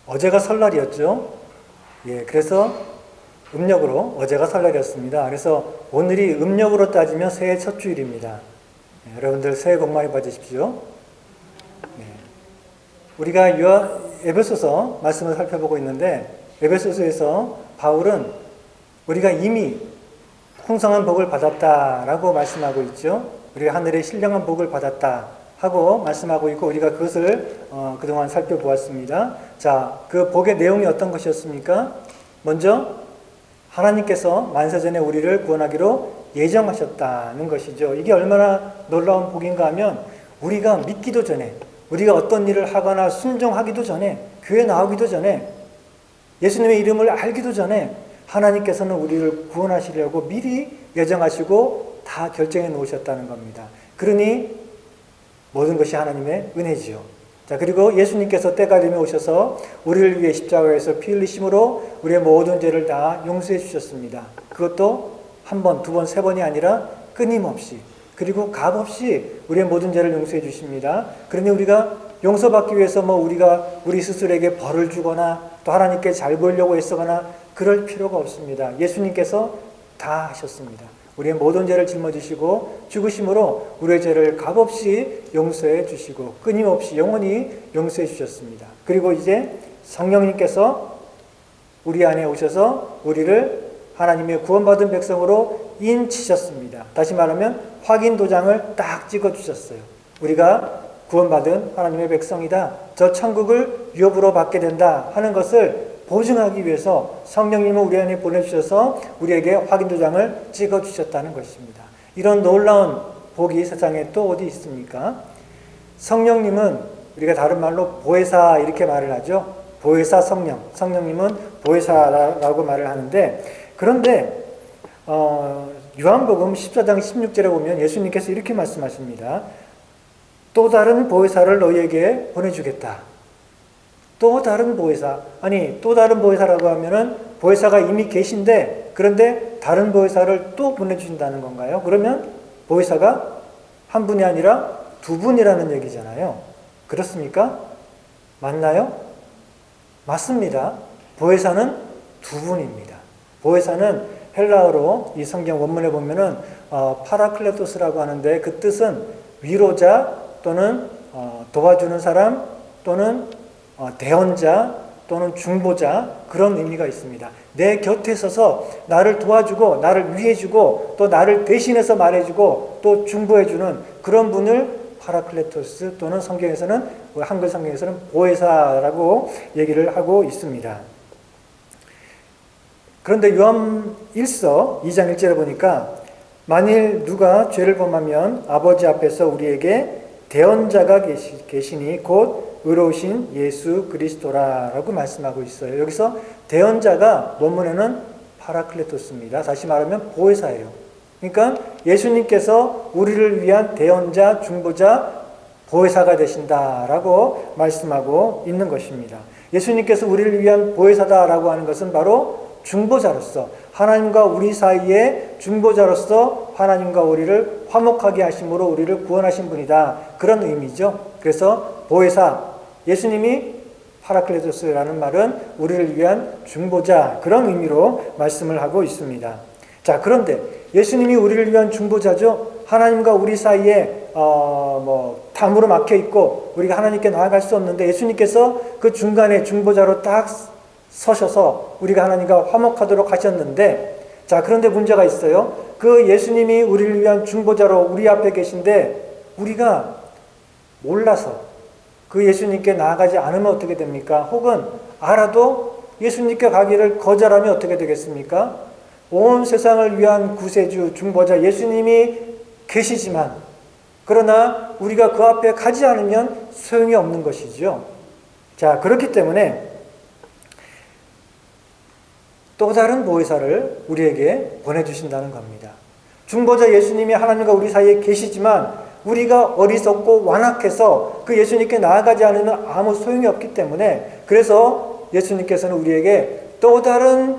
어제가 설날이었죠. 예, 그래서 음력으로 어제가 설날이었습니다. 그래서 오늘이 음력으로 따지면 새해 첫 주일입니다. 예, 여러분들 새해 복 많이 받으십시오. 예, 우리가 에베소서 말씀을 살펴보고 있는데 에베소서에서 바울은 우리가 이미 풍성한 복을 받았다라고 말씀하고 있죠. 우리가 하늘의 신령한 복을 받았다 하고 말씀하고 있고 우리가 그것을 그동안 살펴보았습니다. 자, 그 복의 내용이 어떤 것이었습니까? 먼저 하나님께서 만세전에 우리를 구원하기로 예정하셨다는 것이죠. 이게 얼마나 놀라운 복인가 하면 우리가 믿기도 전에, 우리가 어떤 일을 하거나 순종하기도 전에, 교회 나오기도 전에, 예수님의 이름을 알기도 전에 하나님께서는 우리를 구원하시려고 미리 예정하시고 다 결정해 놓으셨다는 겁니다. 그러니 모든 것이 하나님의 은혜지요. 자, 그리고 예수님께서 때가 되면 오셔서 우리를 위해 십자가에서 피 흘리심으로 우리의 모든 죄를 다 용서해 주셨습니다. 그것도 한 번, 두 번, 세 번이 아니라 끊임없이, 그리고 값없이 우리의 모든 죄를 용서해 주십니다. 그러니 우리가 용서받기 위해서 우리가 우리 스스로에게 벌을 주거나 또 하나님께 잘 보이려고 애쓰거나 그럴 필요가 없습니다. 예수님께서 다 하셨습니다. 우리의 모든 죄를 짊어지시고 죽으심으로 우리의 죄를 값없이 용서해 주시고 끊임없이 영원히 용서해 주셨습니다. 그리고 이제 성령님께서 우리 안에 오셔서 우리를 하나님의 구원받은 백성으로 인치셨습니다. 다시 말하면 확인 도장을 딱 찍어 주셨어요. 우리가 구원받은 하나님의 백성이다. 저 천국을 유업으로 받게 된다 하는 것을 보증하기 위해서 성령님을 우리 안에 보내주셔서 우리에게 확인도장을 찍어주셨다는 것입니다. 이런 놀라운 복이 세상에 또 어디 있습니까? 성령님은 우리가 다른 말로 보혜사 이렇게 말을 하죠. 보혜사 성령. 성령님은 보혜사라고 말을 하는데 그런데 요한복음 14장 16절에 보면 예수님께서 이렇게 말씀하십니다. 또 다른 보혜사를 너희에게 보내주겠다. 또 다른 보혜사. 아니, 또 다른 보혜사라고 하면은 보혜사가 이미 계신데 그런데 다른 보혜사를 또 보내주신다는 건가요? 그러면 보혜사가 한 분이 아니라 두 분이라는 얘기잖아요. 그렇습니까? 맞나요? 맞습니다. 보혜사는 두 분입니다. 보혜사는 헬라어로 이 성경 원문에 보면은 파라클레토스라고 하는데 그 뜻은 위로자 또는 도와주는 사람 또는 대언자 또는 중보자 그런 의미가 있습니다. 내 곁에 서서 나를 도와주고 나를 위해주고 또 나를 대신해서 말해주고 또 중보해주는 그런 분을 파라클레토스 또는 성경에서는 한글 성경에서는 보혜사라고 얘기를 하고 있습니다. 그런데 요한 1서 2장 1절에 보니까 만일 누가 죄를 범하면 아버지 앞에서 우리에게 대언자가 계시니 곧 의로우신 예수 그리스도라라고 말씀하고 있어요. 여기서 대언자가 원문에는 파라클레토스입니다. 다시 말하면 보혜사예요. 그러니까 예수님께서 우리를 위한 대언자, 중보자, 보혜사가 되신다라고 말씀하고 있는 것입니다. 예수님께서 우리를 위한 보혜사다라고 하는 것은 바로 중보자로서 하나님과 우리 사이에 중보자로서 하나님과 우리를 화목하게 하심으로 우리를 구원하신 분이다. 그런 의미죠. 그래서 보혜사, 예수님이 파라클레토스라는 말은 우리를 위한 중보자 그런 의미로 말씀을 하고 있습니다. 자, 그런데 예수님이 우리를 위한 중보자죠. 하나님과 우리 사이에 담으로 막혀 있고 우리가 하나님께 나아갈 수 없는데 예수님께서 그 중간에 중보자로 딱 서셔서 우리가 하나님과 화목하도록 하셨는데 자, 그런데 문제가 있어요. 그 예수님이 우리를 위한 중보자로 우리 앞에 계신데 우리가 몰라서 그 예수님께 나아가지 않으면 어떻게 됩니까? 혹은 알아도 예수님께 가기를 거절하면 어떻게 되겠습니까? 온 세상을 위한 구세주, 중보자 예수님이 계시지만 그러나 우리가 그 앞에 가지 않으면 소용이 없는 것이죠. 자, 그렇기 때문에 또 다른 보혜사를 우리에게 보내주신다는 겁니다. 중보자 예수님이 하나님과 우리 사이에 계시지만 우리가 어리석고 완악해서 그 예수님께 나아가지 않으면 아무 소용이 없기 때문에 그래서 예수님께서는 우리에게 또 다른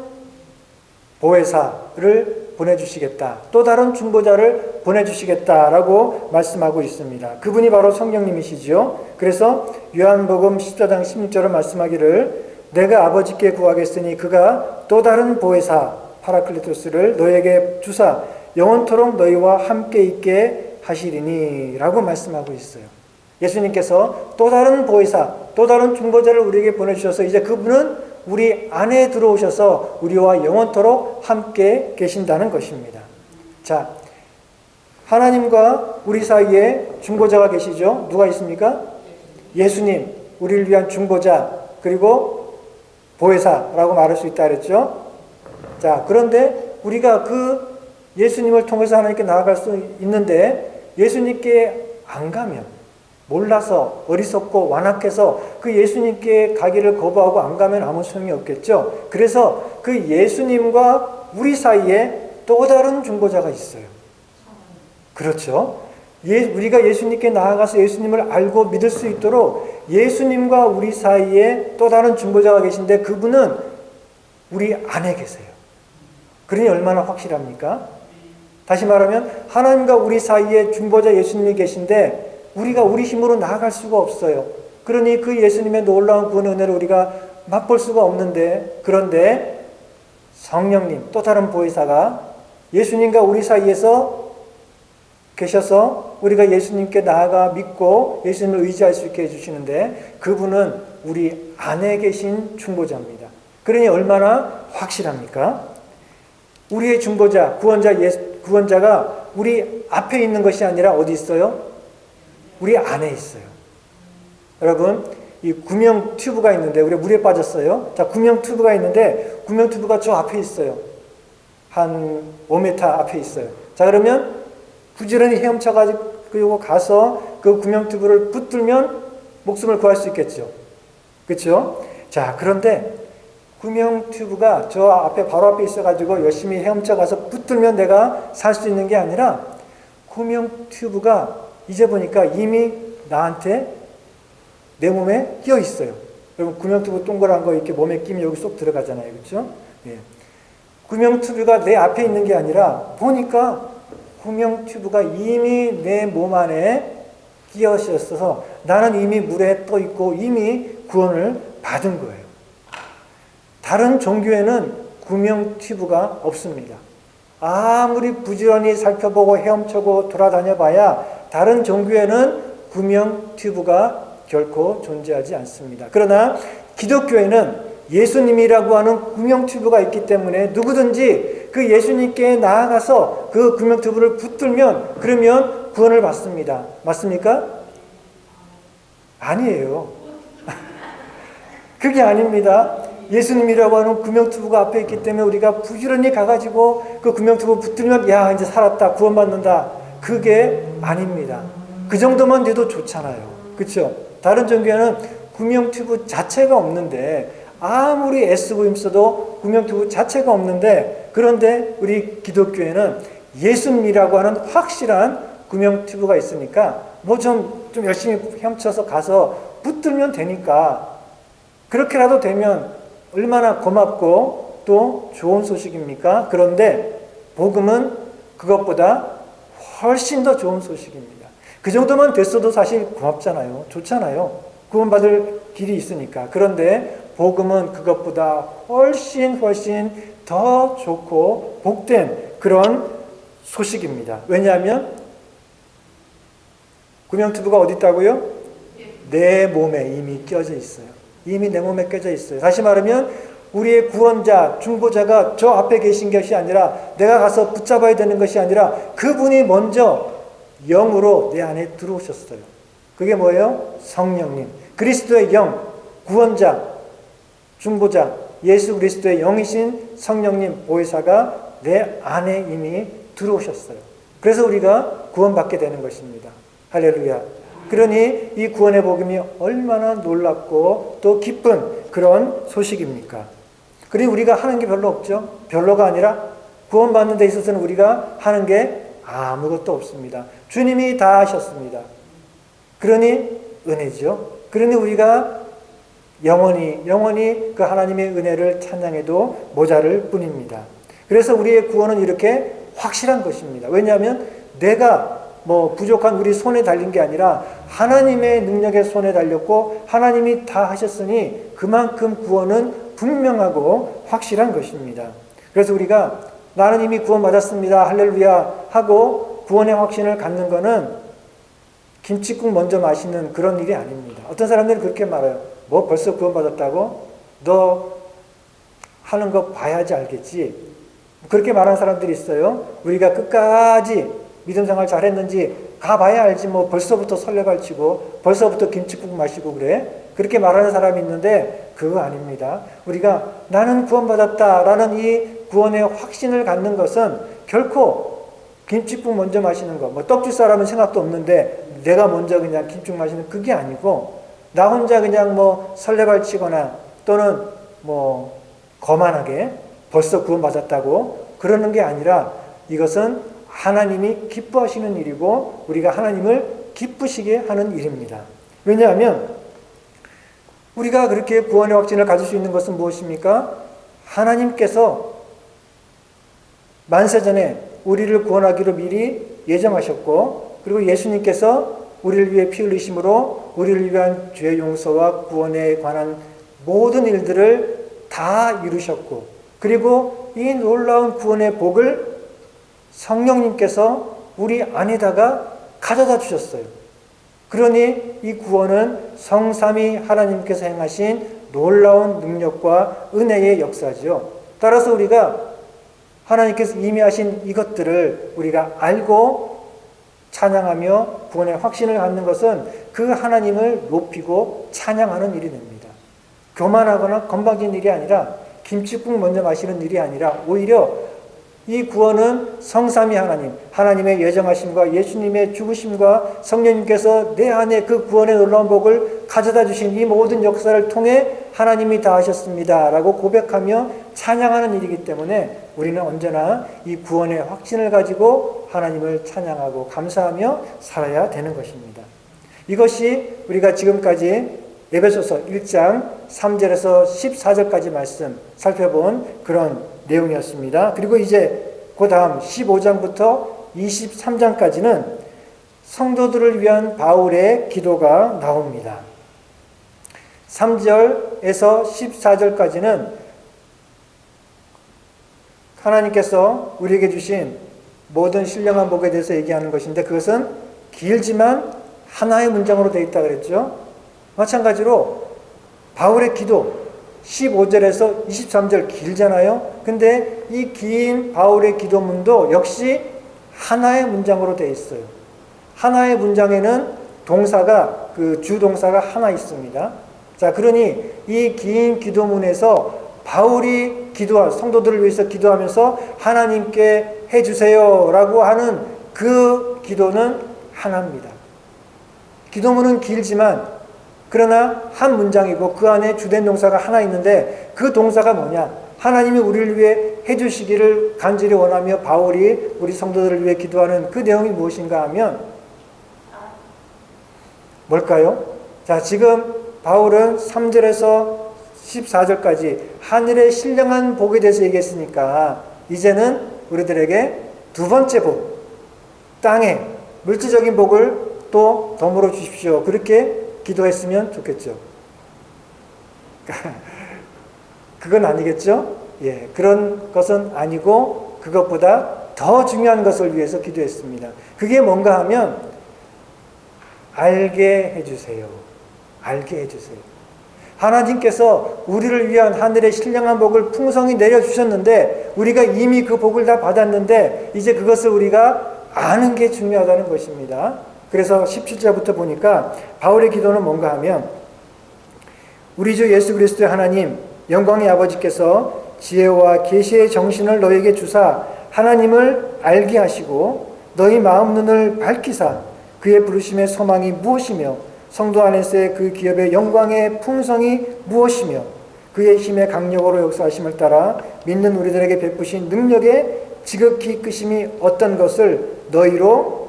보혜사를 보내주시겠다. 또 다른 중보자를 보내주시겠다라고 말씀하고 있습니다. 그분이 바로 성령님이시죠. 그래서 요한복음 14장 16절을 말씀하기를 내가 아버지께 구하겠으니 그가 또 다른 보혜사 파라클리토스를 너에게 주사 영원토록 너희와 함께 있게 하시리니 라고 말씀하고 있어요. 예수님께서 또 다른 보혜사, 또 다른 중보자를 우리에게 보내주셔서 이제 그분은 우리 안에 들어오셔서 우리와 영원토록 함께 계신다는 것입니다. 자, 하나님과 우리 사이에 중보자가 계시죠? 누가 있습니까? 예수님, 우리를 위한 중보자, 그리고 보혜사라고 말할 수 있다 그랬죠? 자, 그런데 우리가 그 예수님을 통해서 하나님께 나아갈 수 있는데 예수님께 안 가면, 몰라서 어리석고 완악해서 그 예수님께 가기를 거부하고 안 가면 아무 소용이 없겠죠. 그래서 그 예수님과 우리 사이에 또 다른 중보자가 있어요. 그렇죠. 우리가 예수님께 나아가서 예수님을 알고 믿을 수 있도록 예수님과 우리 사이에 또 다른 중보자가 계신데 그분은 우리 안에 계세요. 그러니 얼마나 확실합니까? 다시 말하면 하나님과 우리 사이에 중보자 예수님이 계신데 우리가 우리 힘으로 나아갈 수가 없어요. 그러니 그 예수님의 놀라운 구원의 은혜를 우리가 맛볼 수가 없는데, 그런데 성령님, 또 다른 보혜사가 예수님과 우리 사이에서 계셔서 우리가 예수님께 나아가 믿고 예수님을 의지할 수 있게 해주시는데 그분은 우리 안에 계신 중보자입니다. 그러니 얼마나 확실합니까? 우리의 중보자, 구원자가 우리 앞에 있는 것이 아니라 어디 있어요? 우리 안에 있어요. 여러분, 이 구명 튜브가 있는데 우리 물에 빠졌어요. 자, 구명 튜브가 있는데 구명 튜브가 저 앞에 있어요. 한 5m 앞에 있어요. 자, 그러면 부지런히 헤엄쳐가지고 가서 그 구명 튜브를 붙들면 목숨을 구할 수 있겠죠. 그렇죠? 자, 그런데 구명 튜브가 저 앞에 바로 앞에 있어가지고 열심히 헤엄쳐가서 붙들면 내가 살 수 있는 게 아니라 구명 튜브가 이제 보니까 이미 나한테 내 몸에 끼어 있어요. 여러분 구명 튜브 동그란 거 이렇게 몸에 끼면 여기 쏙 들어가잖아요. 그렇죠? 예. 구명 튜브가 내 앞에 있는 게 아니라 보니까 구명 튜브가 이미 내 몸 안에 끼어 있어서 나는 이미 물에 떠 있고 이미 구원을 받은 거예요. 다른 종교에는 구명 튜브가 없습니다. 아무리 부지런히 살펴보고 헤엄쳐고 돌아다녀 봐야 다른 종교에는 구명 튜브가 결코 존재하지 않습니다. 그러나 기독교에는 예수님이라고 하는 구명 튜브가 있기 때문에 누구든지 그 예수님께 나아가서 그 구명 튜브를 붙들면 그러면 구원을 받습니다. 맞습니까? 아니에요. 그게 아닙니다. 예수님이라고 하는 구명 튜브가 앞에 있기 때문에 우리가 부지런히 가가지고 그 구명 튜브 붙들면 야 이제 살았다 구원받는다. 그게 아닙니다. 그 정도만 돼도 좋잖아요. 그렇죠? 다른 종교에는 구명 튜브 자체가 없는데 아무리 애쓰고 힘써도 구명 튜브 자체가 없는데 그런데 우리 기독교에는 예수님이라고 하는 확실한 구명 튜브가 있으니까 뭐 좀 열심히 헤엄쳐서 가서 붙들면 되니까 그렇게라도 되면 얼마나 고맙고 또 좋은 소식입니까? 그런데 복음은 그것보다 훨씬 더 좋은 소식입니다. 그 정도만 됐어도 사실 고맙잖아요. 좋잖아요. 구원받을 길이 있으니까. 그런데 복음은 그것보다 훨씬 더 좋고 복된 그런 소식입니다. 왜냐하면 구명튜브가 어디 있다고요? 내 몸에 이미 껴져 있어요. 이미 내 몸에 껴져 있어요. 다시 말하면 우리의 구원자, 중보자가 저 앞에 계신 것이 아니라 내가 가서 붙잡아야 되는 것이 아니라 그분이 먼저 영으로 내 안에 들어오셨어요. 그게 뭐예요? 성령님. 그리스도의 영, 구원자, 중보자, 예수 그리스도의 영이신 성령님, 보혜사가 내 안에 이미 들어오셨어요. 그래서 우리가 구원받게 되는 것입니다. 할렐루야. 그러니 이 구원의 복음이 얼마나 놀랍고 또 기쁜 그런 소식입니까? 그러니 우리가 하는 게 별로 없죠. 별로가 아니라 구원받는 데 있어서는 우리가 하는 게 아무것도 없습니다. 주님이 다 하셨습니다. 그러니 은혜죠. 그러니 우리가 영원히 그 하나님의 은혜를 찬양해도 모자랄 뿐입니다. 그래서 우리의 구원은 이렇게 확실한 것입니다. 왜냐하면 내가 뭐 부족한 우리 손에 달린 게 아니라 하나님의 능력의 손에 달렸고 하나님이 다 하셨으니 그만큼 구원은 분명하고 확실한 것입니다. 그래서 우리가 나는 이미 구원받았습니다. 할렐루야 하고 구원의 확신을 갖는 것은 김칫국 먼저 마시는 그런 일이 아닙니다. 어떤 사람들은 그렇게 말해요. 뭐 벌써 구원받았다고? 너 하는 거 봐야지 알겠지. 그렇게 말하는 사람들이 있어요. 우리가 끝까지 믿음 생활 잘했는지 가봐야 알지 뭐 벌써부터 설레발치고 벌써부터 김칫국 마시고 그래. 그렇게 말하는 사람이 있는데 그거 아닙니다. 우리가 나는 구원받았다라는 이 구원의 확신을 갖는 것은 결코 김칫국 먼저 마시는 거, 뭐 떡줄 사람은 생각도 없는데 내가 먼저 그냥 김칫국 마시는 그게 아니고 나 혼자 그냥 뭐 설레발치거나 또는 뭐 거만하게 벌써 구원받았다고 그러는 게 아니라 이것은 하나님이 기뻐하시는 일이고 우리가 하나님을 기쁘시게 하는 일입니다. 왜냐하면 우리가 그렇게 구원의 확신을 가질 수 있는 것은 무엇입니까? 하나님께서 만세전에 우리를 구원하기로 미리 예정하셨고 그리고 예수님께서 우리를 위해 피 흘리심으로 우리를 위한 죄 용서와 구원에 관한 모든 일들을 다 이루셨고 그리고 이 놀라운 구원의 복을 성령님께서 우리 안에다가 가져다 주셨어요. 그러니 이 구원은 성삼위 하나님께서 행하신 놀라운 능력과 은혜의 역사죠. 따라서 우리가 하나님께서 이미 하신 이것들을 우리가 알고 찬양하며 구원의 확신을 갖는 것은 그 하나님을 높이고 찬양하는 일이 됩니다. 교만하거나 건방진 일이 아니라 김칫국 먼저 마시는 일이 아니라 오히려 이 구원은 성삼위 하나님, 하나님의 예정하심과 예수님의 죽으심과 성령님께서 내 안에 그 구원의 놀라운 복을 가져다 주신 이 모든 역사를 통해 하나님이 다 하셨습니다 라고 고백하며 찬양하는 일이기 때문에 우리는 언제나 이 구원의 확신을 가지고 하나님을 찬양하고 감사하며 살아야 되는 것입니다. 이것이 우리가 지금까지 에베소서 1장 3절에서 14절까지 말씀 살펴본 그런 내용이었습니다. 그리고 이제 그 다음 15장부터 23장까지는 성도들을 위한 바울의 기도가 나옵니다. 3절에서 14절까지는 하나님께서 우리에게 주신 모든 신령한 복에 대해서 얘기하는 것인데 그것은 길지만 하나의 문장으로 되어 있다고 그랬죠. 마찬가지로 바울의 기도 15절에서 23절 길잖아요. 근데 이 긴 바울의 기도문도 역시 하나의 문장으로 되어 있어요. 하나의 문장에는 동사가 그 주동사가 하나 있습니다. 자, 그러니 이 긴 기도문에서 바울이 기도한 성도들을 위해서 기도하면서 하나님께 해주세요라고 하는 그 기도는 하나입니다. 기도문은 길지만 그러나 한 문장이고 그 안에 주된 동사가 하나 있는데 그 동사가 뭐냐? 하나님이 우리를 위해 해주시기를 간절히 원하며 바울이 우리 성도들을 위해 기도하는 그 내용이 무엇인가 하면 뭘까요? 자, 지금 바울은 3절에서 14절까지 하늘의 신령한 복에 대해서 얘기했으니까 이제는 우리들에게 두 번째 복, 땅의 물질적인 복을 또 덤으로 주십시오. 그렇게 기도했으면 좋겠죠. 그건 아니겠죠? 예, 그런 것은 아니고 그것보다 더 중요한 것을 위해서 기도했습니다. 그게 뭔가 하면 알게 해주세요. 알게 해주세요. 하나님께서 우리를 위한 하늘의 신령한 복을 풍성히 내려주셨는데 우리가 이미 그 복을 다 받았는데 이제 그것을 우리가 아는 게 중요하다는 것입니다. 그래서 17절부터 보니까 바울의 기도는 뭔가 하면 우리 주 예수 그리스도의 하나님 영광의 아버지께서 지혜와 계시의 정신을 너에게 주사 하나님을 알게 하시고 너희 마음 눈을 밝히사 그의 부르심의 소망이 무엇이며 성도 안에서의 그 기업의 영광의 풍성이 무엇이며 그의 힘의 강력으로 역사하심을 따라 믿는 우리들에게 베푸신 능력의 지극히 크심이 어떤 것을 너희로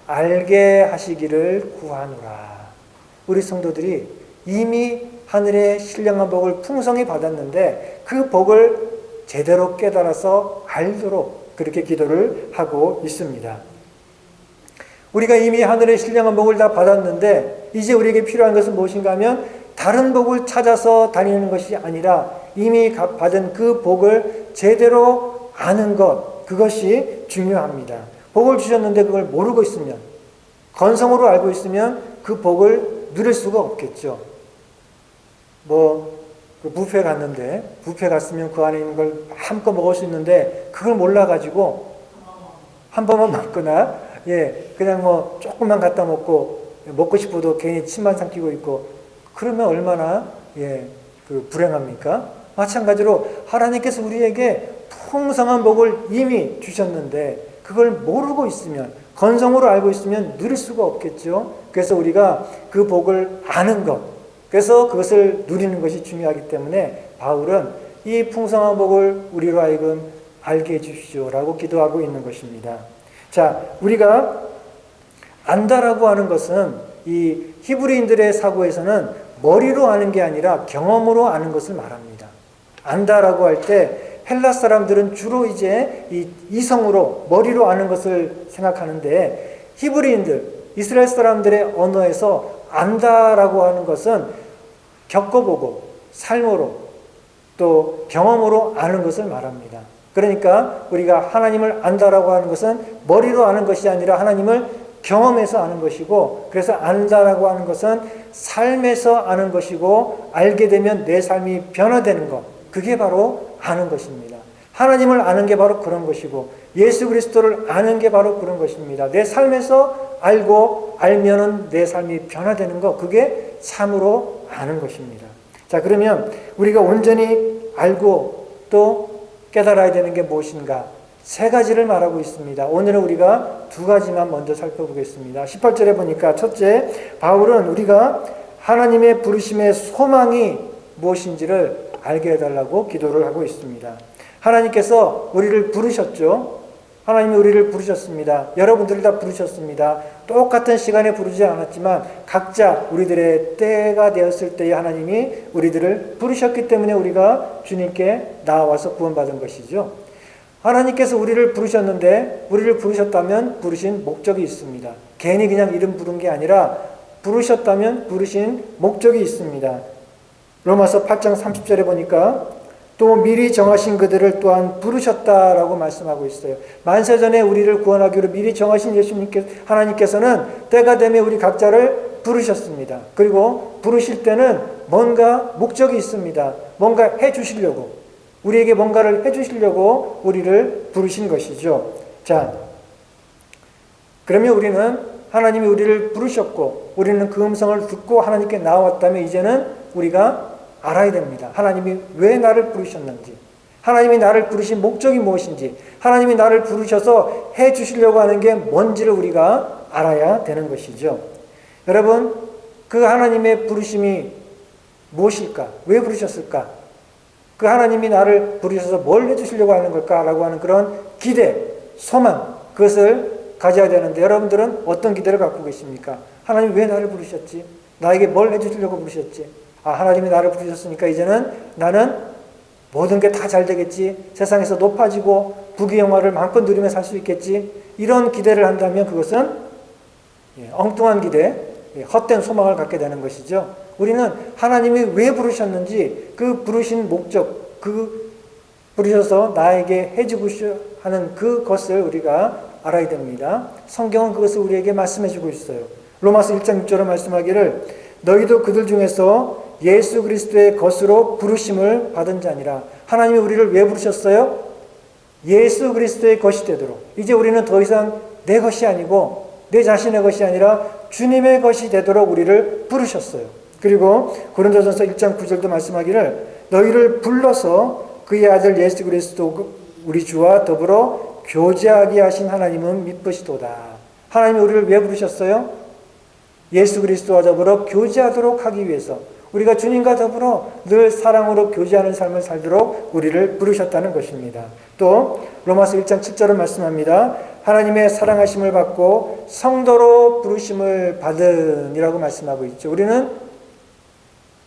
알게 하시기를 구하노라. 우리 성도들이 이미 하늘의 신령한 복을 풍성히 받았는데 그 복을 제대로 깨달아서 알도록 그렇게 기도를 하고 있습니다. 우리가 이미 하늘의 신령한 복을 다 받았는데 이제 우리에게 필요한 것은 무엇인가 하면 다른 복을 찾아서 다니는 것이 아니라 이미 받은 그 복을 제대로 아는 것, 그것이 중요합니다. 복을 주셨는데 그걸 모르고 있으면, 건성으로 알고 있으면 그 복을 누릴 수가 없겠죠. 그 뷔페 갔는데, 뷔페 갔으면 그 안에 있는 걸 한껏 먹을 수 있는데 그걸 몰라가지고 한 번만 먹거나 그냥 조금만 갖다 먹고 싶어도 괜히 침만 삼키고 있고, 그러면 얼마나 그 불행합니까? 마찬가지로 하나님께서 우리에게 풍성한 복을 이미 주셨는데 그걸 모르고 있으면, 건성으로 알고 있으면 누릴 수가 없겠죠. 그래서 우리가 그 복을 아는 것, 그래서 그것을 누리는 것이 중요하기 때문에 바울은 이 풍성한 복을 우리로 하여금 알게 해주시오라고 기도하고 있는 것입니다. 자, 우리가 안다라고 하는 것은 이 히브리인들의 사고에서는 머리로 아는 게 아니라 경험으로 아는 것을 말합니다. 안다라고 할 때 헬라 사람들은 주로 이제 이 이성으로 머리로 아는 것을 생각하는데, 히브리인들, 이스라엘 사람들의 언어에서 안다라고 하는 것은 겪어보고 삶으로 또 경험으로 아는 것을 말합니다. 그러니까 우리가 하나님을 안다라고 하는 것은 머리로 아는 것이 아니라 하나님을 경험해서 아는 것이고, 그래서 안다라고 하는 것은 삶에서 아는 것이고, 알게 되면 내 삶이 변화되는 것, 그게 바로 아는 것입니다. 하나님을 아는 게 바로 그런 것이고, 예수 그리스도를 아는 게 바로 그런 것입니다. 내 삶에서 알면은 내 삶이 변화되는 것, 그게 참으로 아는 것입니다. 자, 그러면 우리가 온전히 알고 또 깨달아야 되는 게 무엇인가? 세 가지를 말하고 있습니다. 오늘은 우리가 두 가지만 먼저 살펴보겠습니다. 18절에 보니까 첫째, 바울은 우리가 하나님의 부르심의 소망이 무엇인지를 알게 해달라고 기도를 하고 있습니다. 하나님께서 우리를 부르셨죠. 하나님이 우리를 부르셨습니다. 여러분들을 다 부르셨습니다. 똑같은 시간에 부르지 않았지만 각자 우리들의 때가 되었을 때에 하나님이 우리들을 부르셨기 때문에 우리가 주님께 나와서 구원받은 것이죠. 하나님께서 우리를 부르셨는데, 우리를 부르셨다면 부르신 목적이 있습니다. 괜히 그냥 이름 부른 게 아니라 부르셨다면 부르신 목적이 있습니다. 로마서 8장 30절에 보니까 또 미리 정하신 그들을 또한 부르셨다라고 말씀하고 있어요. 만세전에 우리를 구원하기로 미리 정하신 하나님께서는 때가 되면 우리 각자를 부르셨습니다. 그리고 부르실 때는 뭔가 목적이 있습니다. 뭔가 해주시려고, 우리에게 뭔가를 해주시려고 우리를 부르신 것이죠. 자, 그러면 우리는 하나님이 우리를 부르셨고, 우리는 그 음성을 듣고 하나님께 나왔다면 이제는 우리가 알아야 됩니다. 하나님이 왜 나를 부르셨는지, 하나님이 나를 부르신 목적이 무엇인지, 하나님이 나를 부르셔서 해 주시려고 하는 게 뭔지를 우리가 알아야 되는 것이죠. 여러분, 그 하나님의 부르심이 무엇일까? 왜 부르셨을까? 그 하나님이 나를 부르셔서 뭘 해주시려고 하는 걸까라고 하는 그런 기대, 소망, 그것을 가져야 되는데, 여러분들은 어떤 기대를 갖고 계십니까? 하나님이 왜 나를 부르셨지? 나에게 뭘 해주시려고 부르셨지? 하나님이 나를 부르셨으니까 이제는 나는 모든 게 다 잘 되겠지, 세상에서 높아지고 부귀영화를 마음껏 누리며 살 수 있겠지, 이런 기대를 한다면 그것은 엉뚱한 기대, 헛된 소망을 갖게 되는 것이죠. 우리는 하나님이 왜 부르셨는지, 그 부르신 목적, 그 부르셔서 나에게 해주고 하는 그것을 우리가 알아야 됩니다. 성경은 그것을 우리에게 말씀해주고 있어요. 로마서 1장 6절에 말씀하기를 너희도 그들 중에서 예수 그리스도의 것으로 부르심을 받은 자니라. 하나님이 우리를 왜 부르셨어요? 예수 그리스도의 것이 되도록. 이제 우리는 더 이상 내 것이 아니고 내 자신의 것이 아니라 주님의 것이 되도록 우리를 부르셨어요. 그리고 고린도전서 1장 9절도 말씀하기를 너희를 불러서 그의 아들 예수 그리스도 우리 주와 더불어 교제하게 하신 하나님은 미쁘시도다. 하나님이 우리를 왜 부르셨어요? 예수 그리스도와 더불어 교제하도록 하기 위해서, 우리가 주님과 더불어 늘 사랑으로 교제하는 삶을 살도록 우리를 부르셨다는 것입니다. 또 로마서 1장 7절을 말씀합니다. 하나님의 사랑하심을 받고 성도로 부르심을 받은이라고 말씀하고 있죠. 우리는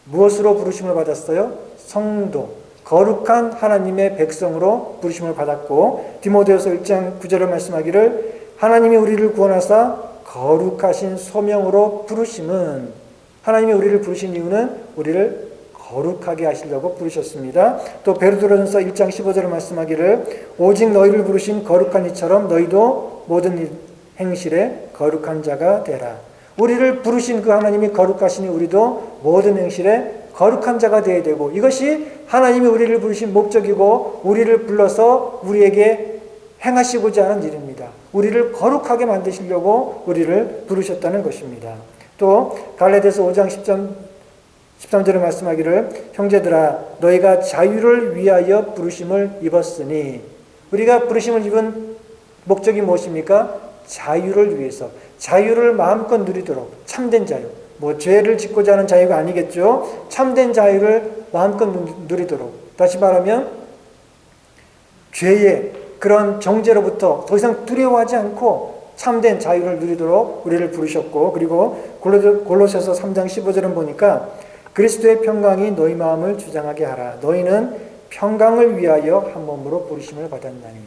무엇으로 부르심을 받았어요? 성도, 거룩한 하나님의 백성으로 부르심을 받았고, 디모데후서 1장 9절을 말씀하기를 하나님이 우리를 구원하사 거룩하신 소명으로 부르심은, 하나님이 우리를 부르신 이유는 우리를 거룩하게 하시려고 부르셨습니다. 또 베드로전서 1장 15절에 말씀하기를 오직 너희를 부르신 거룩한 이처럼 너희도 모든 행실에 거룩한 자가 되라. 우리를 부르신 그 하나님이 거룩하시니 우리도 모든 행실에 거룩한 자가 되어야 되고, 이것이 하나님이 우리를 부르신 목적이고 우리를 불러서 우리에게 행하시고자 하는 일입니다. 우리를 거룩하게 만드시려고 우리를 부르셨다는 것입니다. 또 갈라디아서 5장 13절에 말씀하기를 형제들아 너희가 자유를 위하여 부르심을 입었으니, 우리가 부르심을 입은 목적이 무엇입니까? 자유를 위해서, 자유를 마음껏 누리도록, 참된 자유, 죄를 짓고자 하는 자유가 아니겠죠. 참된 자유를 마음껏 누리도록, 다시 말하면 죄의 그런 정죄로부터 더 이상 두려워하지 않고 참된 자유를 누리도록 우리를 부르셨고, 그리고 골로새서 3장 15절은 보니까 그리스도의 평강이 너희 마음을 주장하게 하라. 너희는 평강을 위하여 한 몸으로 부르심을 받았나니.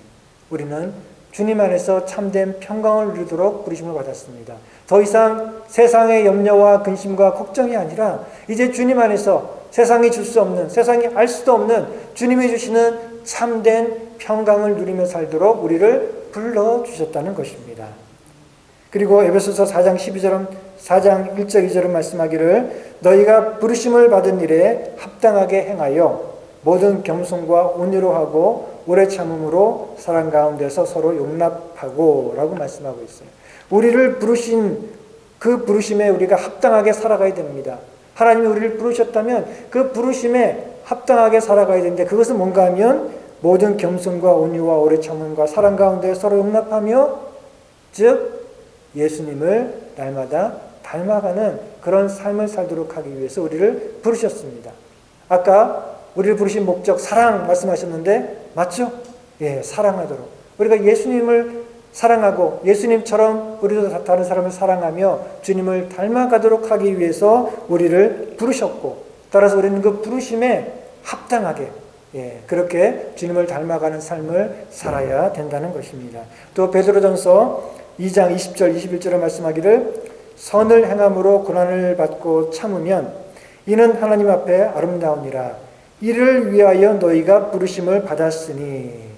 우리는 주님 안에서 참된 평강을 누리도록 부르심을 받았습니다. 더 이상 세상의 염려와 근심과 걱정이 아니라 이제 주님 안에서 세상이 줄 수 없는, 세상이 알 수도 없는 주님이 주시는 참된 평강을 누리며 살도록 우리를 불러주셨다는 것입니다. 그리고 에베소서 4장 4장 1절 2절은 말씀하기를 너희가 부르심을 받은 일에 합당하게 행하여 모든 겸손과 온유로 하고 오래 참음으로 사랑 가운데서 서로 용납하고 라고 말씀하고 있어요. 우리를 부르신 그 부르심에 우리가 합당하게 살아가야 됩니다. 하나님이 우리를 부르셨다면 그 부르심에 합당하게 살아가야 되는데, 그것은 뭔가 하면 모든 겸손과 온유와 오래 참음과 사랑 가운데 서로 용납하며, 즉 예수님을 날마다 닮아가는 그런 삶을 살도록 하기 위해서 우리를 부르셨습니다. 아까 우리를 부르신 목적 사랑 말씀하셨는데 맞죠? 예, 사랑하도록. 우리가 예수님을 사랑하고 예수님처럼 우리도 다른 사람을 사랑하며 주님을 닮아가도록 하기 위해서 우리를 부르셨고, 따라서 우리는 그 부르심에 합당하게 그렇게 주님을 닮아가는 삶을 살아야 된다는 것입니다. 또 베드로전서 2장 20절 21절에 말씀하기를 선을 행함으로 고난을 받고 참으면 이는 하나님 앞에 아름다우니라. 이를 위하여 너희가 부르심을 받았으니.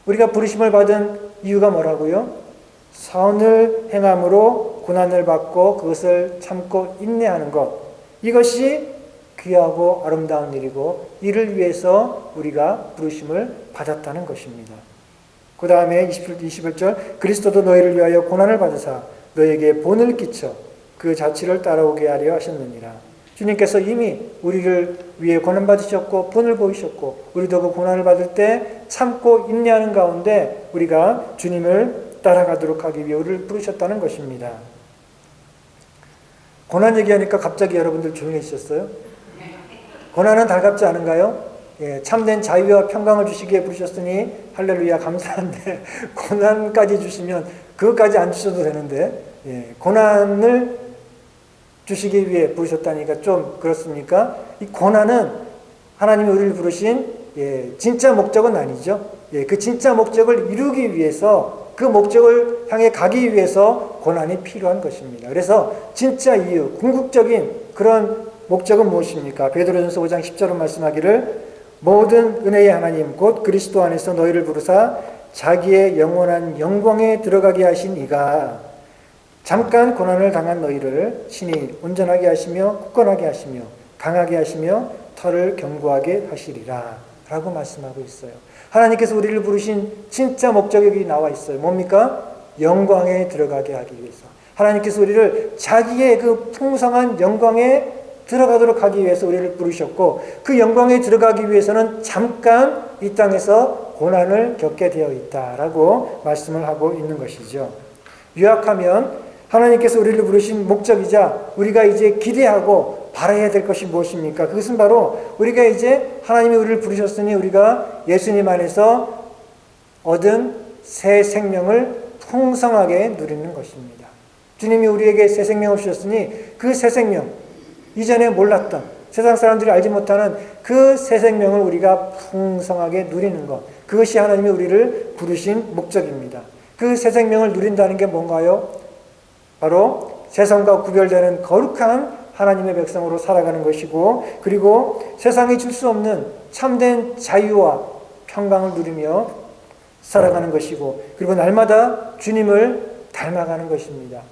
우리가 부르심을 받은 이유가 뭐라고요? 선을 행함으로 고난을 받고 그것을 참고 인내하는 것, 이것이 귀하고 아름다운 일이고 이를 위해서 우리가 부르심을 받았다는 것입니다. 그 다음에 21절 그리스도도 너희를 위하여 고난을 받으사 너희에게 본을 끼쳐 그 자취를 따라오게 하려 하셨느니라. 주님께서 이미 우리를 위해 고난받으셨고 본을 보이셨고, 우리도 그 고난을 받을 때 참고 인내하는 가운데 우리가 주님을 따라가도록 하기 위해 우리를 부르셨다는 것입니다. 고난 얘기하니까 갑자기 여러분들 조용해지셨어요? 고난은 달갑지 않은가요? 참된 자유와 평강을 주시기에 부르셨으니 할렐루야 감사한데 고난까지 주시면 그것까지 안 주셔도 되는데 고난을 주시기 위해 부르셨다니까 좀 그렇습니까? 이 고난은 하나님이 우리를 부르신 진짜 목적은 아니죠. 그 진짜 목적을 이루기 위해서, 그 목적을 향해 가기 위해서 고난이 필요한 것입니다. 그래서 진짜 이유, 궁극적인 그런 목적은 무엇입니까? 베드로전서 5장 10절은 말씀하기를 모든 은혜의 하나님 곧 그리스도 안에서 너희를 부르사 자기의 영원한 영광에 들어가게 하신 이가 잠깐 고난을 당한 너희를 친히 온전하게 하시며 굳건하게 하시며 강하게 하시며 털을 견고하게 하시리라 라고 말씀하고 있어요. 하나님께서 우리를 부르신 진짜 목적이 여기 나와 있어요. 뭡니까? 영광에 들어가게 하기 위해서. 하나님께서 우리를 자기의 그 풍성한 영광에 들어가도록 하기 위해서 우리를 부르셨고, 그 영광에 들어가기 위해서는 잠깐 이 땅에서 고난을 겪게 되어 있다라고 말씀을 하고 있는 것이죠. 요약하면 하나님께서 우리를 부르신 목적이자 우리가 이제 기대하고 바라야 될 것이 무엇입니까? 그것은 바로 우리가 이제 하나님이 우리를 부르셨으니 우리가 예수님 안에서 얻은 새 생명을 풍성하게 누리는 것입니다. 주님이 우리에게 새 생명을 주셨으니 그 새 생명, 이전에 몰랐던 세상 사람들이 알지 못하는 그 새 생명을 우리가 풍성하게 누리는 것, 그것이 하나님이 우리를 부르신 목적입니다. 그 새 생명을 누린다는 게 뭔가요? 바로 세상과 구별되는 거룩한 하나님의 백성으로 살아가는 것이고, 그리고 세상이 줄 수 없는 참된 자유와 평강을 누리며 살아가는 것이고, 그리고 날마다 주님을 닮아가는 것입니다.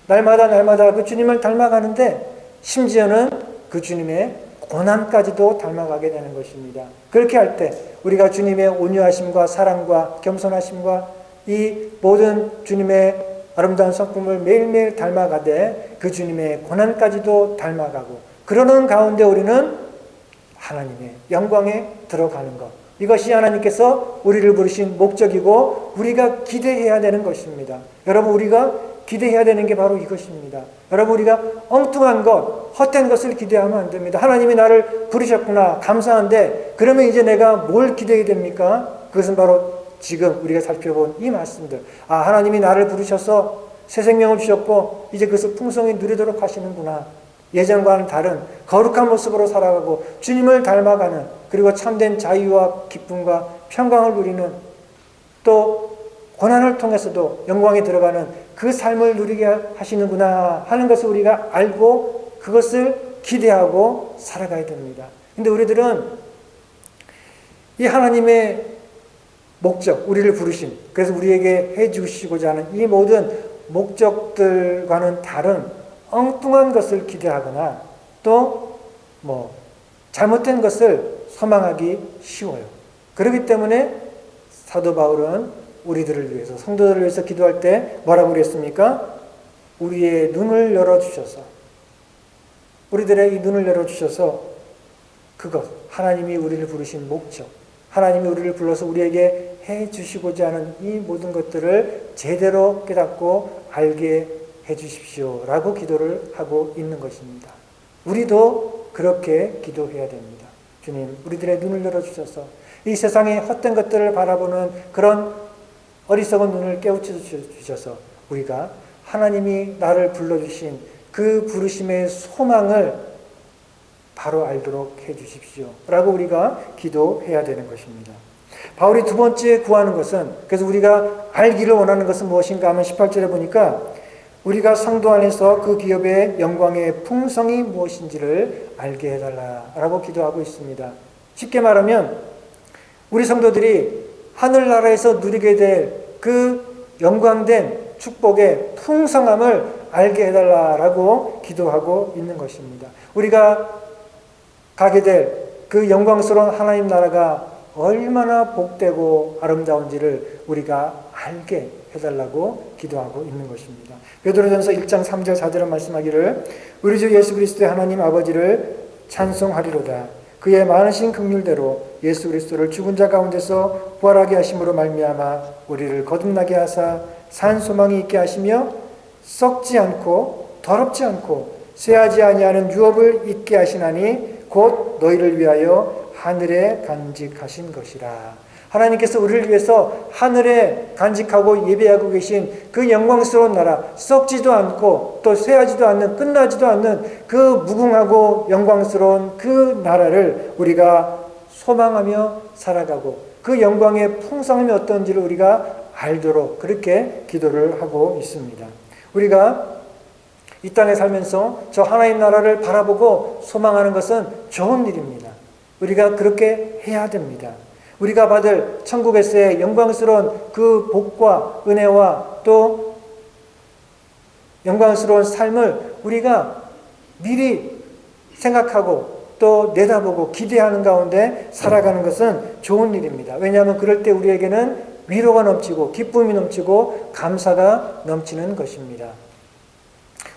날마다 그 주님을 닮아가는데 심지어는 그 주님의 고난까지도 닮아가게 되는 것입니다. 그렇게 할 때 우리가 주님의 온유하심과 사랑과 겸손하심과 이 모든 주님의 아름다운 성품을 매일매일 닮아가되 그 주님의 고난까지도 닮아가고, 그러는 가운데 우리는 하나님의 영광에 들어가는 것, 이것이 하나님께서 우리를 부르신 목적이고 우리가 기대해야 되는 것입니다. 여러분, 우리가 기대해야 되는 게 바로 이것입니다. 여러분, 우리가 엉뚱한 것, 헛된 것을 기대하면 안 됩니다. 하나님이 나를 부르셨구나, 감사한데 그러면 이제 내가 뭘 기대해야 됩니까? 그것은 바로 지금 우리가 살펴본 이 말씀들. 하나님이 나를 부르셔서 새 생명을 주셨고 이제 그것을 풍성히 누리도록 하시는구나. 예전과는 다른 거룩한 모습으로 살아가고 주님을 닮아가는, 그리고 참된 자유와 기쁨과 평강을 누리는, 또 고난을 통해서도 영광에 들어가는 그 삶을 누리게 하시는구나 하는 것을 우리가 알고 그것을 기대하고 살아가야 됩니다. 근데 우리들은 이 하나님의 목적, 우리를 부르신, 그래서 우리에게 해주시고자 하는 이 모든 목적들과는 다른 엉뚱한 것을 기대하거나 또 잘못된 것을 소망하기 쉬워요. 그렇기 때문에 사도 바울은 우리들을 위해서, 성도들을 위해서 기도할 때 뭐라고 그랬습니까? 우리의 눈을 열어주셔서, 우리들의 이 눈을 열어주셔서 그것, 하나님이 우리를 부르신 목적, 하나님이 우리를 불러서 우리에게 해주시고자 하는 이 모든 것들을 제대로 깨닫고 알게 해주십시오 라고 기도를 하고 있는 것입니다. 우리도 그렇게 기도해야 됩니다. 주님, 우리들의 눈을 열어주셔서 이 세상의 헛된 것들을 바라보는 그런 어리석은 눈을 깨우쳐 주셔서 우리가 하나님이 나를 불러주신 그 부르심의 소망을 바로 알도록 해주십시오 라고 우리가 기도해야 되는 것입니다. 바울이 두 번째 구하는 것은, 그래서 우리가 알기를 원하는 것은 무엇인가 하면 18절에 보니까 우리가 성도 안에서 그 기업의 영광의 풍성이 무엇인지를 알게 해달라라고 기도하고 있습니다. 쉽게 말하면 우리 성도들이 하늘나라에서 누리게 될 그 영광된 축복의 풍성함을 알게 해달라라고 기도하고 있는 것입니다. 우리가 가게 될 그 영광스러운 하나님 나라가 얼마나 복되고 아름다운지를 우리가 알게 해달라고 기도하고 있는 것입니다. 베드로전서 1장 3절 4절은 말씀하기를 우리 주 예수 그리스도의 하나님 아버지를 찬송하리로다. 그의 많으신 긍휼대로 예수 그리스도를 죽은 자 가운데서 부활하게 하심으로 말미암아 우리를 거듭나게 하사 산 소망이 있게 하시며 썩지 않고 더럽지 않고 쇠하지 아니하는 유업을 있게 하시나니 곧 너희를 위하여 하늘에 간직하신 것이라. 하나님께서 우리를 위해서 하늘에 간직하고 예배하고 계신 그 영광스러운 나라, 썩지도 않고 또 쇠하지도 않는, 끝나지도 않는 그 무궁하고 영광스러운 그 나라를 우리가 소망하며 살아가고 그 영광의 풍성함이 어떤지를 우리가 알도록 그렇게 기도를 하고 있습니다. 우리가 이 땅에 살면서 저 하나님 나라를 바라보고 소망하는 것은 좋은 일입니다. 우리가 그렇게 해야 됩니다. 우리가 받을 천국에서의 영광스러운 그 복과 은혜와 또 영광스러운 삶을 우리가 미리 생각하고 또 내다보고 기대하는 가운데 살아가는 것은 좋은 일입니다. 왜냐하면 그럴 때 우리에게는 위로가 넘치고 기쁨이 넘치고 감사가 넘치는 것입니다.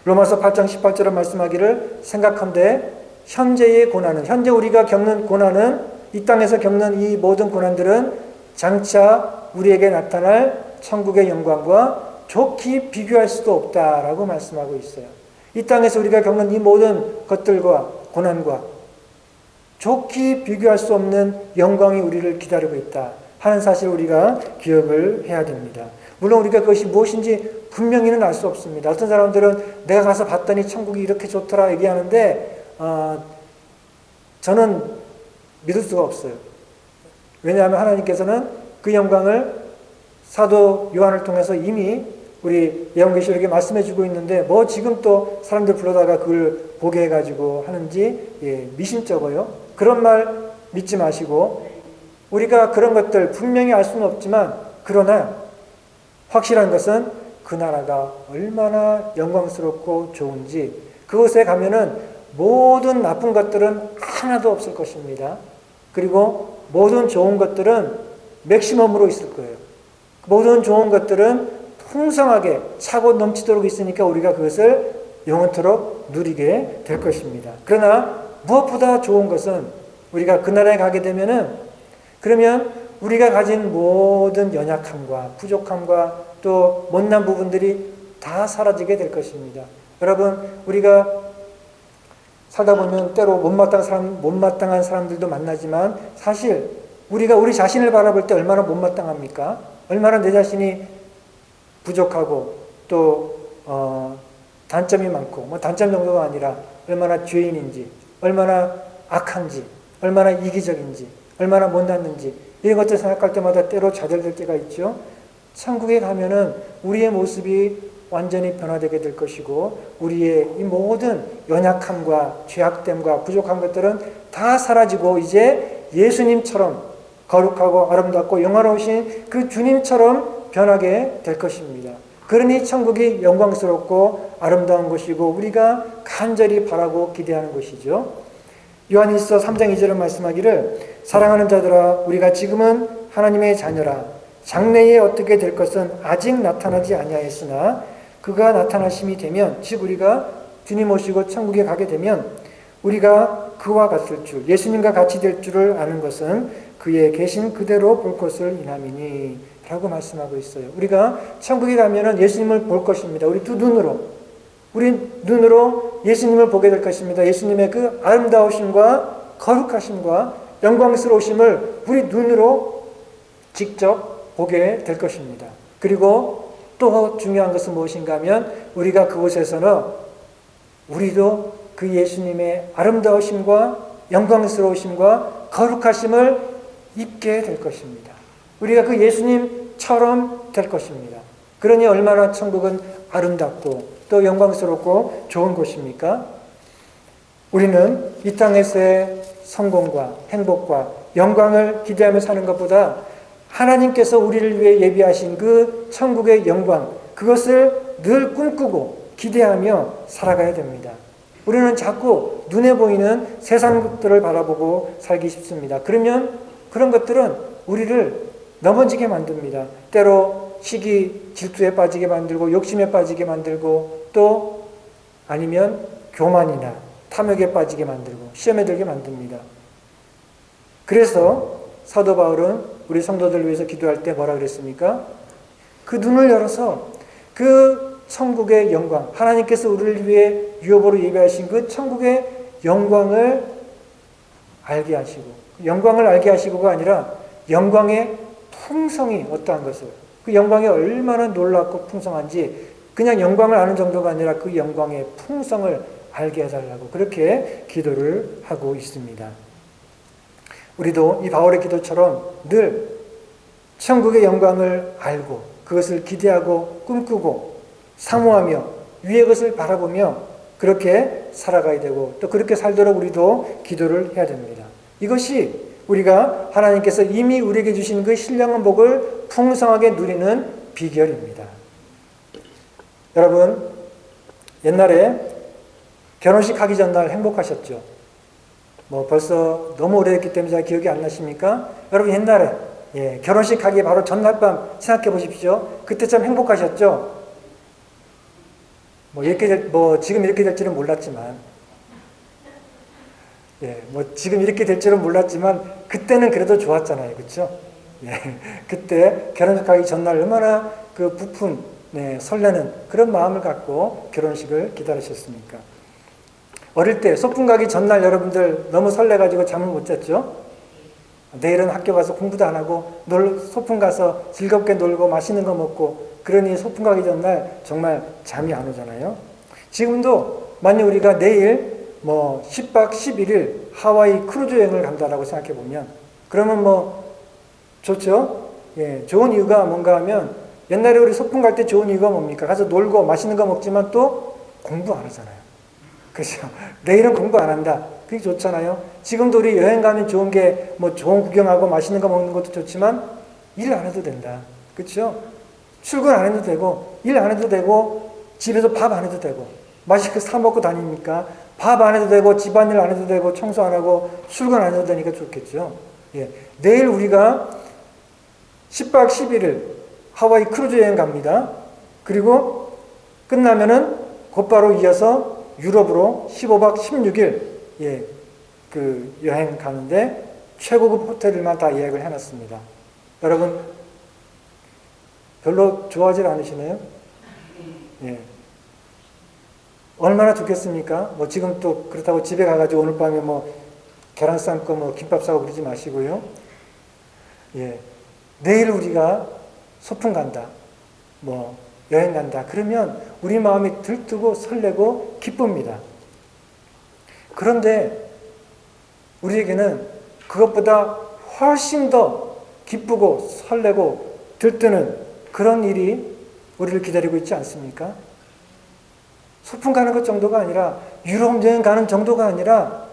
로마서 8장 18절에 말씀하기를 생각한데 현재의 고난은, 현재 우리가 겪는 고난은, 이 땅에서 겪는 이 모든 고난들은 장차 우리에게 나타날 천국의 영광과 좋게 비교할 수도 없다라고 말씀하고 있어요. 이 땅에서 우리가 겪는 이 모든 것들과 고난과 좋게 비교할 수 없는 영광이 우리를 기다리고 있다 하는 사실을 우리가 기억을 해야 됩니다. 물론 우리가 그것이 무엇인지 분명히는 알 수 없습니다. 어떤 사람들은 내가 가서 봤더니 천국이 이렇게 좋더라 얘기하는데 저는 믿을 수가 없어요. 왜냐하면 하나님께서는 그 영광을 사도 요한을 통해서 이미 우리 예언계시록에 말씀해 주고 있는데 뭐 지금 또 사람들 불러다가 그걸 보게 해가지고 하는지 미심쩍어요. 그런 말 믿지 마시고 우리가 그런 것들 분명히 알 수는 없지만 그러나 확실한 것은 그 나라가 얼마나 영광스럽고 좋은지 그곳에 가면은 모든 나쁜 것들은 하나도 없을 것입니다. 그리고 모든 좋은 것들은 맥시멈으로 있을 거예요. 모든 좋은 것들은 풍성하게 차고 넘치도록 있으니까 우리가 그것을 영원토록 누리게 될 것입니다. 그러나 무엇보다 좋은 것은 우리가 그 나라에 가게 되면은 그러면 우리가 가진 모든 연약함과 부족함과 또 못난 부분들이 다 사라지게 될 것입니다. 여러분, 우리가 살다 보면 때로 못마땅한 사람들도 만나지만 사실 우리가 우리 자신을 바라볼 때 얼마나 못마땅합니까? 얼마나 내 자신이 부족하고 또 단점이 많고 뭐 단점 정도가 아니라 얼마나 죄인인지 얼마나 악한지 얼마나 이기적인지 얼마나 못났는지 이런 것들 생각할 때마다 때로 좌절될 때가 있죠. 천국에 가면은 우리의 모습이 완전히 변화되게 될 것이고 우리의 이 모든 연약함과 죄악됨과 부족한 것들은 다 사라지고 이제 예수님처럼 거룩하고 아름답고 영화로우신 그 주님처럼 변하게 될 것입니다. 그러니 천국이 영광스럽고 아름다운 것이고 우리가 간절히 바라고 기대하는 것이죠. 요한일서 3장 2절에 말씀하기를 사랑하는 자들아 우리가 지금은 하나님의 자녀라 장래에 어떻게 될 것은 아직 나타나지 아니하였으나 그가 나타나심이 되면 즉 우리가 주님 모시고 천국에 가게 되면 우리가 그와 같을 줄 예수님과 같이 될 줄을 아는 것은 그의 계신 그대로 볼 것을 인함이니 라고 말씀하고 있어요. 우리가 천국에 가면은 예수님을 볼 것입니다. 우리 눈으로 예수님을 보게 될 것입니다. 예수님의 그 아름다우심과 거룩하심과 영광스러우심을 우리 눈으로 직접 보게 될 것입니다. 그리고 또 중요한 것은 무엇인가 하면 우리가 그곳에서는 우리도 그 예수님의 아름다우심과 영광스러우심과 거룩하심을 입게 될 것입니다. 우리가 그 예수님처럼 될 것입니다. 그러니 얼마나 천국은 아름답고 또 영광스럽고 좋은 곳입니까? 우리는 이 땅에서의 성공과 행복과 영광을 기대하며 사는 것보다 하나님께서 우리를 위해 예비하신 그 천국의 영광, 그것을 늘 꿈꾸고 기대하며 살아가야 됩니다. 우리는 자꾸 눈에 보이는 세상 것들을 바라보고 살기 쉽습니다. 그러면 그런 것들은 우리를 넘어지게 만듭니다. 때로 시기, 질투에 빠지게 만들고 욕심에 빠지게 만들고 또 아니면 교만이나 탐욕에 빠지게 만들고 시험에 들게 만듭니다. 그래서 사도 바울은 우리 성도들을 위해서 기도할 때 뭐라 그랬습니까? 그 눈을 열어서 그 천국의 영광, 하나님께서 우리를 위해 유업으로 예비하신 그 천국의 영광을 알게 하시고 영광을 알게 하시고가 아니라 영광의 풍성이 어떠한 것을 그 영광이 얼마나 놀랍고 풍성한지 그냥 영광을 아는 정도가 아니라 그 영광의 풍성을 알게 해달라고 그렇게 기도를 하고 있습니다. 우리도 이 바울의 기도처럼 늘 천국의 영광을 알고 그것을 기대하고 꿈꾸고 사모하며 위의 것을 바라보며 그렇게 살아가야 되고 또 그렇게 살도록 우리도 기도를 해야 됩니다. 이것이 우리가 하나님께서 이미 우리에게 주신 그 신령한 복을 풍성하게 누리는 비결입니다. 여러분, 옛날에 결혼식 하기 전날 행복하셨죠? 뭐 벌써 너무 오래됐기 때문에 잘 기억이 안 나십니까? 여러분 옛날에 결혼식 하기 바로 전날 밤 생각해 보십시오. 그때 참 행복하셨죠? 지금 이렇게 될 줄은 몰랐지만 지금 이렇게 될 줄은 몰랐지만 그때는 그래도 좋았잖아요. 그렇죠? 그때 결혼식 하기 전날 얼마나 그 부푼 설레는 그런 마음을 갖고 결혼식을 기다리셨습니까? 어릴 때 소풍 가기 전날 여러분들 너무 설레가지고 잠을 못 잤죠? 내일은 학교 가서 공부도 안 하고 소풍 가서 즐겁게 놀고 맛있는 거 먹고 그러니 소풍 가기 전날 정말 잠이 안 오잖아요. 지금도 만약 우리가 내일 10박 11일 하와이 크루즈 여행을 간다라고 생각해 보면 그러면 좋죠? 좋은 이유가 뭔가 하면 옛날에 우리 소풍 갈 때 좋은 이유가 뭡니까? 가서 놀고 맛있는 거 먹지만 또 공부 안 하잖아요. 그렇죠? 내일은 공부 안 한다. 그게 좋잖아요. 지금도 우리 여행 가면 좋은 게 뭐 좋은 구경하고 맛있는 거 먹는 것도 좋지만 일 안 해도 된다. 그렇죠? 출근 안 해도 되고 일 안 해도 되고 집에서 밥 안 해도 되고 맛있게 사 먹고 다니니까 밥 안 해도 되고 집안일 안 해도 되고 청소 안 하고 출근 안 해도 되니까 좋겠죠. 예. 내일 우리가 10박 11일 하와이 크루즈 여행 갑니다. 그리고 끝나면은 곧바로 이어서 유럽으로 15박 16일 예, 그 여행 가는데 최고급 호텔들만 다 예약을 해놨습니다. 여러분 별로 좋아하지 않으시나요? 예. 얼마나 좋겠습니까? 뭐 지금 또 그렇다고 집에 가가지고 오늘 밤에 뭐 계란 삶고 뭐 김밥 싸고 그러지 마시고요. 예. 내일 우리가 소풍 간다. 뭐 여행 간다. 그러면 우리 마음이 들뜨고 설레고 기쁩니다. 그런데 우리에게는 그것보다 훨씬 더 기쁘고 설레고 들뜨는 그런 일이 우리를 기다리고 있지 않습니까? 소풍 가는 것 정도가 아니라 유럽 여행 가는 정도가 아니라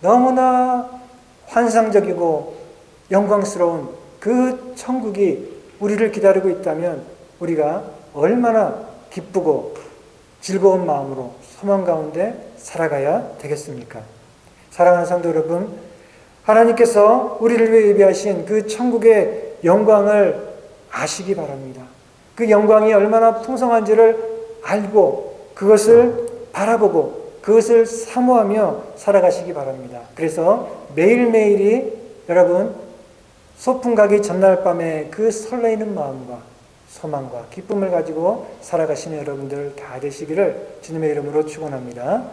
너무나 환상적이고 영광스러운 그 천국이 우리를 기다리고 있다면 우리가 얼마나 기쁘고 즐거운 마음으로 소망 가운데 살아가야 되겠습니까? 사랑하는 성도 여러분, 하나님께서 우리를 위해 예비하신 그 천국의 영광을 아시기 바랍니다. 그 영광이 얼마나 풍성한지를 알고 그것을 바라보고 그것을 사모하며 살아가시기 바랍니다. 그래서 매일매일이 여러분 소풍 가기 전날 밤에 그 설레이는 마음과 소망과 기쁨을 가지고 살아가시는 여러분들 다 되시기를 주님의 이름으로 축원합니다.